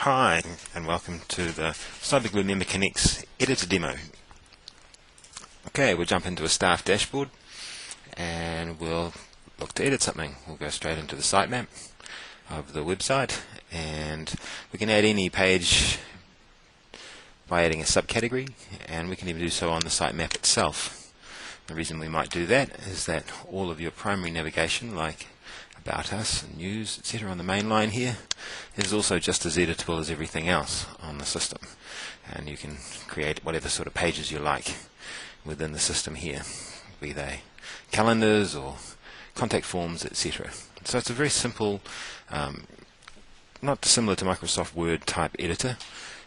Hi, and welcome to the Cyberglue Member Connects editor demo. Okay, we'll jump into a staff dashboard and we'll look to edit something. We'll go straight into the sitemap of the website, and we can add any page by adding a subcategory, and we can even do so on the sitemap itself. The reason we might do that is that all of your primary navigation, like About Us and News, etc. on the main line here, is also just as editable as everything else on the system, and you can create whatever sort of pages you like within the system here, be they calendars or contact forms, etc. So it's a very simple, not dissimilar to Microsoft Word type editor.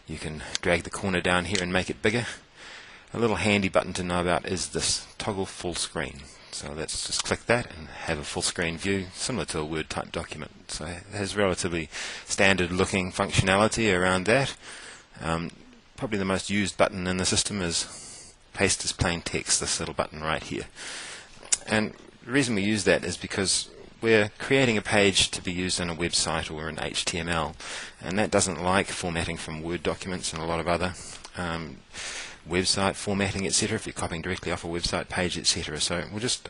You can drag the corner down here and make it bigger. A little handy button to know about is this toggle full screen. So let's just click that and have a full screen view, similar to a Word type document. So it has relatively standard looking functionality around that. Probably the most used button in the system is paste as plain text, this little button right here. And the reason we use that is because we're creating a page to be used on a website or in HTML, and that doesn't like formatting from Word documents and a lot of other website formatting, etc. if you're copying directly off a website page, etc. So we'll just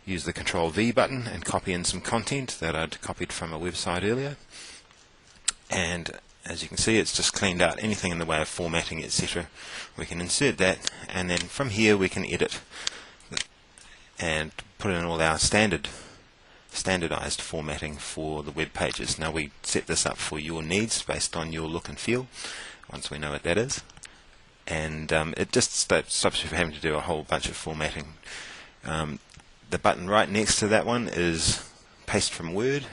use the Control V button and copy in some content that I'd copied from a website earlier, and as you can see, it's just cleaned out anything in the way of formatting, etc. We can insert that, and then from here we can edit and put in all our standardized formatting for the web pages. Now we set this up for your needs based on your look and feel, once we know what that is. And it just stops you from having to do a whole bunch of formatting. The button right next to that one is Paste from Word,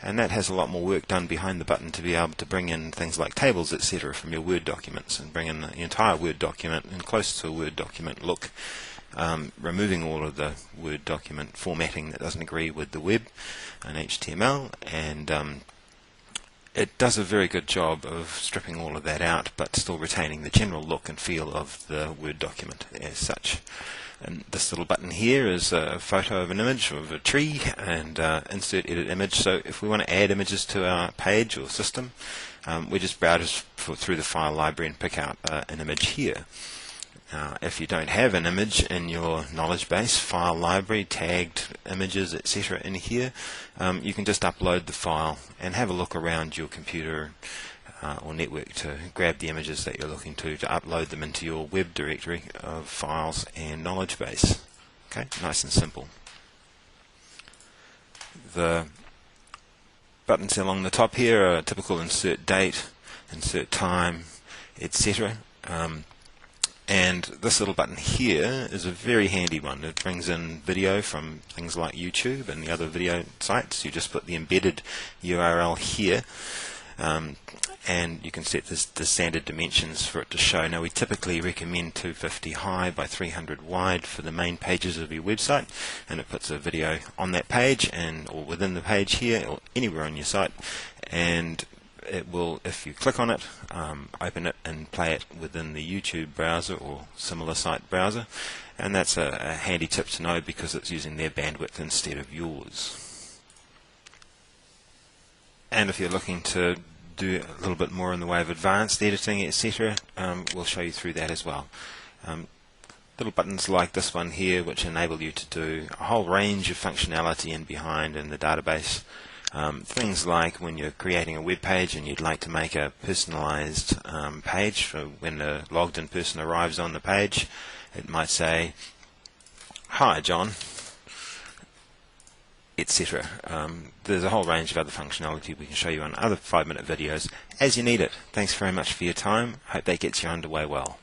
and that has a lot more work done behind the button to be able to bring in things like tables, etc. from your Word documents, and bring in the entire Word document and close to a Word document look, removing all of the Word document formatting that doesn't agree with the web and HTML, and it does a very good job of stripping all of that out, but still retaining the general look and feel of the Word document as such. And this little button here is a photo of an image of a tree, and insert edit image. So if we want to add images to our page or system, we just browse through the file library and pick out an image here. If you don't have an image in your knowledge base, file library, tagged images, etc. in here, you can just upload the file and have a look around your computer or network to grab the images that you're looking to upload them into your web directory of files and knowledge base. Okay, nice and simple. The buttons along the top here are typical insert date, insert time, etc. And this little button here is a very handy one. It brings in video from things like YouTube and the other video sites. You just put the embedded URL here, and you can set the standard dimensions for it to show. Now we typically recommend 250 high by 300 wide for the main pages of your website, and it puts a video on that page or within the page here or anywhere on your site, and it will, if you click on it, open it and play it within the YouTube browser or similar site browser, and that's a handy tip to know because it's using their bandwidth instead of yours. And if you're looking to do a little bit more in the way of advanced editing, etc., we'll show you through that as well. Little buttons like this one here, which enable you to do a whole range of functionality in the database. Things like when you're creating a web page and you'd like to make a personalized page for when the logged in person arrives on the page, it might say, "Hi John," etc. There's a whole range of other functionality we can show you on other 5-minute videos as you need it. Thanks very much for your time. Hope that gets you underway well.